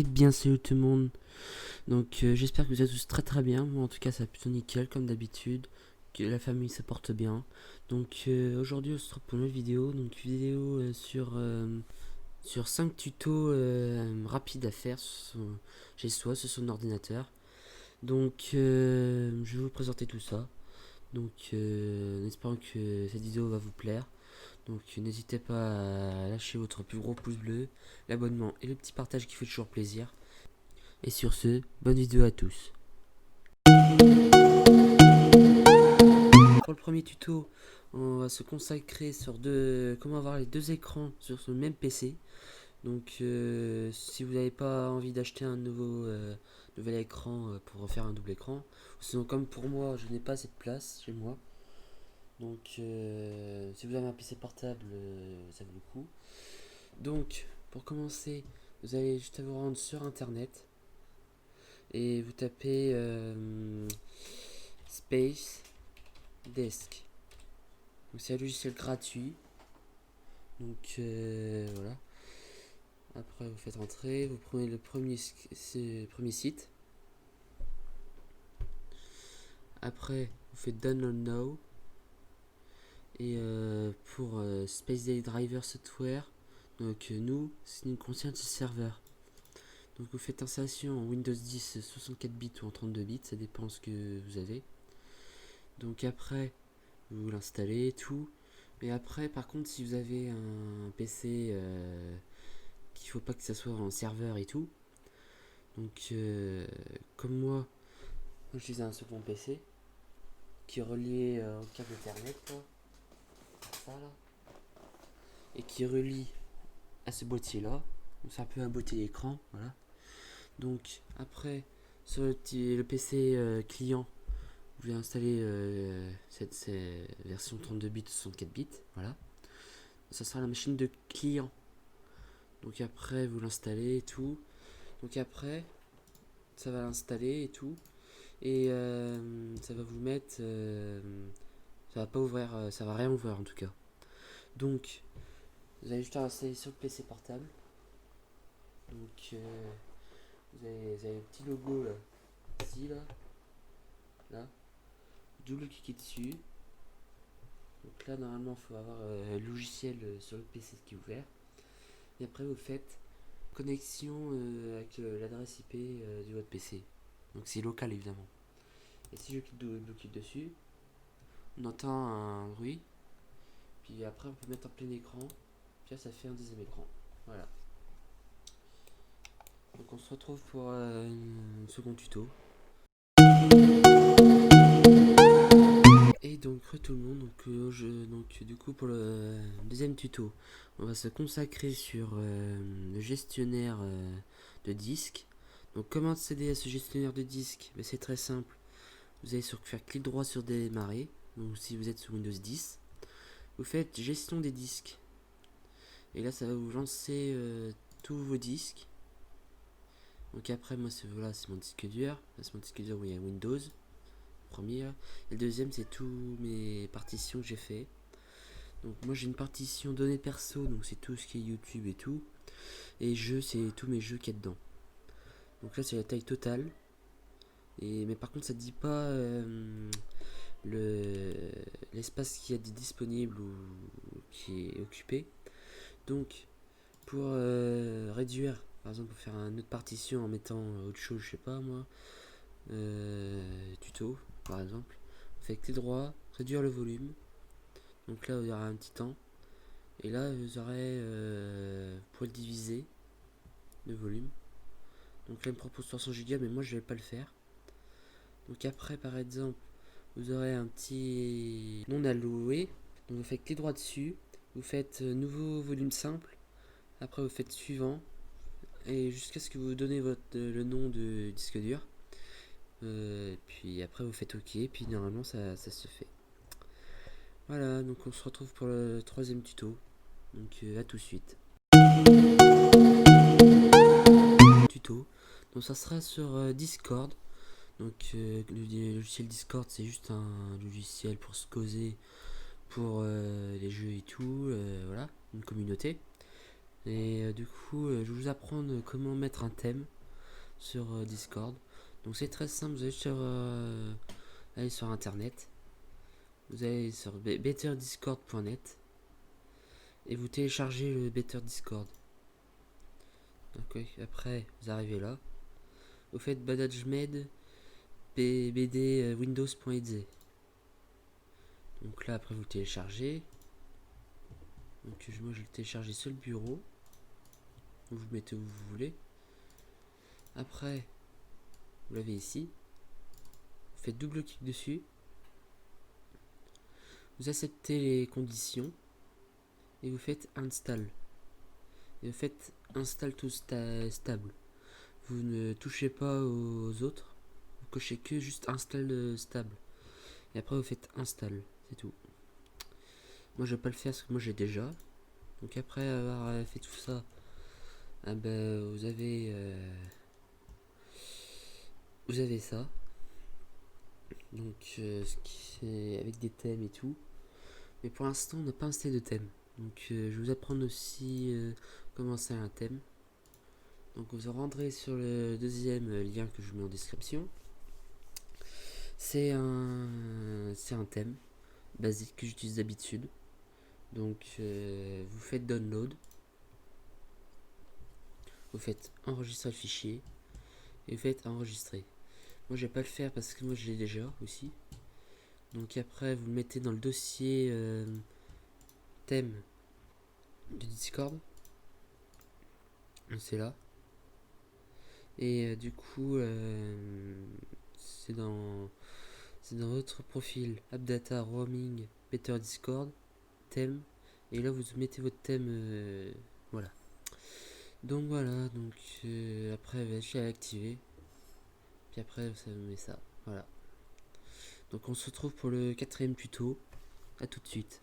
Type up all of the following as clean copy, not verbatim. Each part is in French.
Et bien salut tout le monde. Donc j'espère que vous êtes tous très bien. Moi en tout cas ça va plutôt nickel comme d'habitude. Que la famille se porte bien. Donc aujourd'hui on se retrouve pour une nouvelle vidéo. Donc vidéo sur 5 tutos rapides à faire chez soi sur son ordinateur. Donc je vais vous présenter tout ça. Donc en espérant que cette vidéo va vous plaire. Donc n'hésitez pas à lâcher votre plus gros pouce bleu, l'abonnement et le petit partage qui fait toujours plaisir. Et sur ce, bonne vidéo à tous. Pour le premier tuto, on va se consacrer sur comment avoir les deux écrans sur ce même PC. Donc si vous n'avez pas envie d'acheter un nouvel écran pour refaire un double écran, sinon comme pour moi je n'ai pas cette place chez moi. Donc si vous avez un PC portable, ça vaut le coup. Donc pour commencer, vous allez juste vous rendre sur internet et vous tapez Space Desk. Donc c'est un logiciel gratuit. Donc voilà. Après vous faites entrer, vous prenez le premier site. Après vous faites Download Now. Et pour Space Day Driver Software, donc nous, c'est une conscience de serveur. Donc vous faites installation en Windows 10 64 bits ou en 32 bits, ça dépend ce que vous avez. Donc après, vous l'installez et tout. Mais après, par contre, si vous avez un PC qu'il faut pas que ça soit en serveur et tout, donc comme moi j'utilise un second PC qui est relié au câble Ethernet, ça là, et qui relie à ce boîtier là. Donc c'est un peu un boîtier d'écran, voilà. Donc après, sur le PC client, vous allez installer cette version 32 bits 64 bits, voilà. Ça sera la machine de client. Donc après, vous l'installez et tout. Donc après, ça va l'installer et tout. Et ça va vous mettre... ça va pas ouvrir, ça va rien ouvrir en tout cas. Donc, vous allez juste installer sur le PC portable. Donc, vous avez le petit logo là, ici, là. Double-cliquez dessus. Donc là, normalement, il faut avoir le logiciel sur le PC qui est ouvert. Et après, vous faites connexion avec l'adresse IP de votre PC. Donc c'est local évidemment. Et si je clique dessus, on entend un bruit. Puis après, on peut mettre en plein écran. Puis là, ça fait un deuxième écran. Voilà. Donc on se retrouve pour un second tuto. Et donc tout le monde, donc du coup pour le deuxième tuto, on va se consacrer sur le gestionnaire de disque. Donc comment accéder à ce gestionnaire de disque? Ben, c'est très simple. Vous allez faire clic droit sur démarrer. Donc si vous êtes sur Windows 10, vous faites gestion des disques. Et là ça va vous lancer tous vos disques. Donc après moi c'est voilà, c'est mon disque dur. Là, c'est mon disque dur où il y a Windows. Premier. Et le deuxième c'est tous mes partitions que j'ai fait. Donc moi j'ai une partition données perso, donc c'est tout ce qui est YouTube et tout. Et jeux, c'est tous mes jeux qu'il y a dedans. Donc là c'est la taille totale. Mais par contre ça dit pas l'espace qui est disponible ou qui est occupé. Donc pour réduire, par exemple pour faire une autre partition en mettant autre chose, je sais pas moi, tuto par exemple, vous faites clic droit, réduire le volume. Donc là vous aurez un petit temps. Et là vous aurez pour le diviser le volume. Donc là il me propose 300 Go mais moi je vais pas le faire. Donc après par exemple vous aurez un petit non alloué. Donc vous faites clic droit dessus. Vous faites nouveau volume simple. Après vous faites suivant. Et jusqu'à ce que vous donnez le nom de disque dur. Puis après vous faites OK. Puis normalement ça se fait. Voilà, donc on se retrouve pour le troisième tuto. Donc à tout de suite. Tuto. Donc ça sera sur Discord. Donc le logiciel Discord c'est juste un logiciel pour se causer pour les jeux et tout, voilà, une communauté. Et du coup, je vais vous apprendre comment mettre un thème sur Discord. Donc c'est très simple, vous allez sur internet, vous allez sur betterdiscord.net et vous téléchargez le Better Discord. Donc après, vous arrivez là, vous faites badajmed bd windows.exe. Donc là, après, vous le téléchargez. Donc moi, je le télécharge sur le bureau. Vous le mettez où vous voulez. Après, vous l'avez ici. Vous faites double clic dessus. Vous acceptez les conditions et vous faites install. Et vous faites install to stable. Vous ne touchez pas aux autres. Vous cochez que juste install stable. Et après, vous faites install. C'est tout. Moi, je vais pas le faire parce que moi, j'ai déjà. Donc après avoir fait tout ça, vous avez ça. Donc ce qui est avec des thèmes et tout. Mais pour l'instant, on n'a pas installé de thème. Donc je vais vous apprendre aussi comment installer un thème. Donc vous rendrez sur le deuxième lien que je vous mets en description. C'est un thème basique que j'utilise d'habitude. Donc vous faites download. Vous faites enregistrer le fichier. Et vous faites enregistrer. Moi je vais pas le faire parce que moi je l'ai déjà aussi. Donc après vous le mettez dans le dossier thème de Discord. C'est là. Et du coup c'est dans votre profil AppData Roaming Better Discord thème. Et là vous mettez votre thème voilà. Donc voilà, donc après je vais l'activer. Puis après ça met ça. Voilà. Donc on se retrouve pour le quatrième tuto. A tout de suite.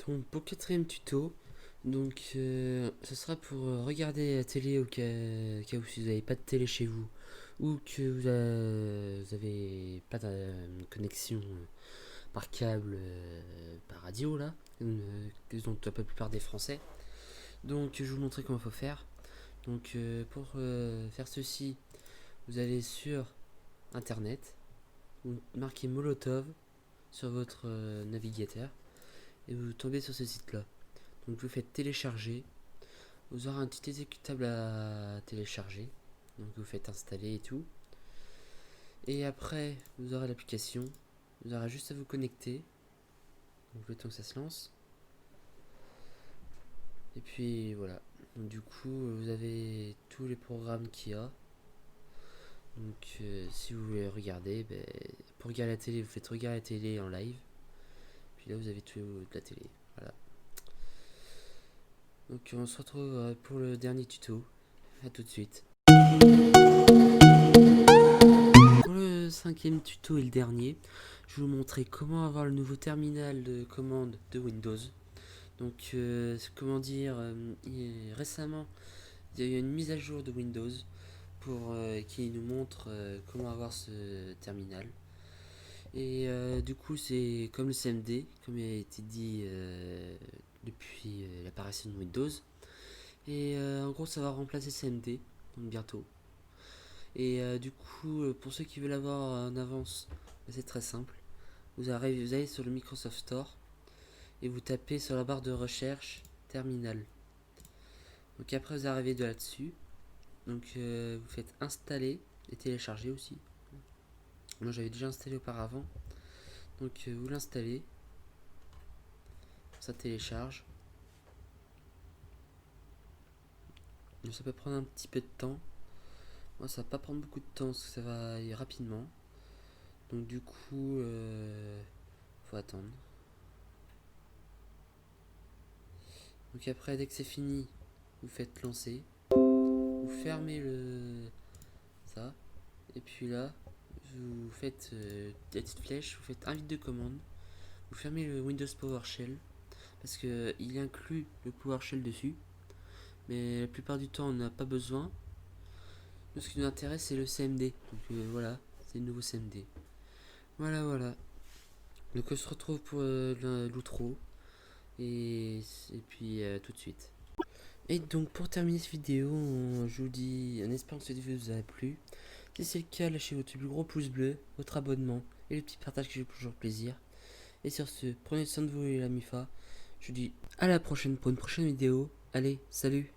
Donc pour le quatrième tuto, donc ce sera pour regarder la télé au cas où si vous n'avez pas de télé chez vous ou que vous avez pas de connexion par câble, par radio là, dont la plupart des Français. Donc je vais vous montrer comment il faut faire. Donc pour faire ceci, vous allez sur internet, vous marquez Molotov sur votre navigateur et vous tombez sur ce site là. Donc vous faites télécharger, vous aurez un petit exécutable à télécharger, donc vous faites installer et tout. Et après vous aurez l'application, vous aurez juste à vous connecter, donc le temps que ça se lance. Et puis voilà, donc du coup vous avez tous les programmes qu'il y a. Donc si vous voulez regarder, pour regarder la télé, vous faites regarder la télé en live. Puis là vous avez tout de la télé. Voilà. Donc on se retrouve pour le dernier tuto. A tout de suite. Pour le cinquième tuto et le dernier, je vais vous montrer comment avoir le nouveau terminal de commande de Windows. Donc comment dire, récemment il y a eu une mise à jour de Windows pour qui nous montre comment avoir ce terminal. Et du coup c'est comme le CMD, comme il a été dit depuis l'apparition de Windows. Et en gros ça va remplacer CMD, donc bientôt. Et du coup pour ceux qui veulent l'avoir en avance, c'est très simple. Vous allez sur le Microsoft Store et vous tapez sur la barre de recherche terminal. Donc après vous arrivez de là-dessus. Donc vous faites installer et télécharger aussi. Moi j'avais déjà installé auparavant. Donc vous l'installez. Ça télécharge. Donc, ça peut prendre un petit peu de temps. Moi ça va pas prendre beaucoup de temps parce que ça va aller rapidement. Donc du coup faut attendre. Donc après dès que c'est fini, vous faites lancer. Vous fermez ça. Et puis là, vous faites la petite flèche, vous faites invite de commande. Vous fermez le Windows PowerShell parce que il inclut le PowerShell dessus. Mais la plupart du temps, on n'a pas besoin. Nous, ce qui nous intéresse, c'est le CMD. Donc voilà, c'est le nouveau CMD. Voilà. Donc on se retrouve pour l'outro. et puis tout de suite. Et donc pour terminer cette vidéo, je vous dis en espérant que cette vidéo vous a plu. Si c'est le cas, lâchez votre plus gros pouce bleu, votre abonnement et le petit partage qui fait toujours plaisir. Et sur ce, prenez soin de vous et la MIFA. Je vous dis à la prochaine pour une prochaine vidéo. Allez, salut!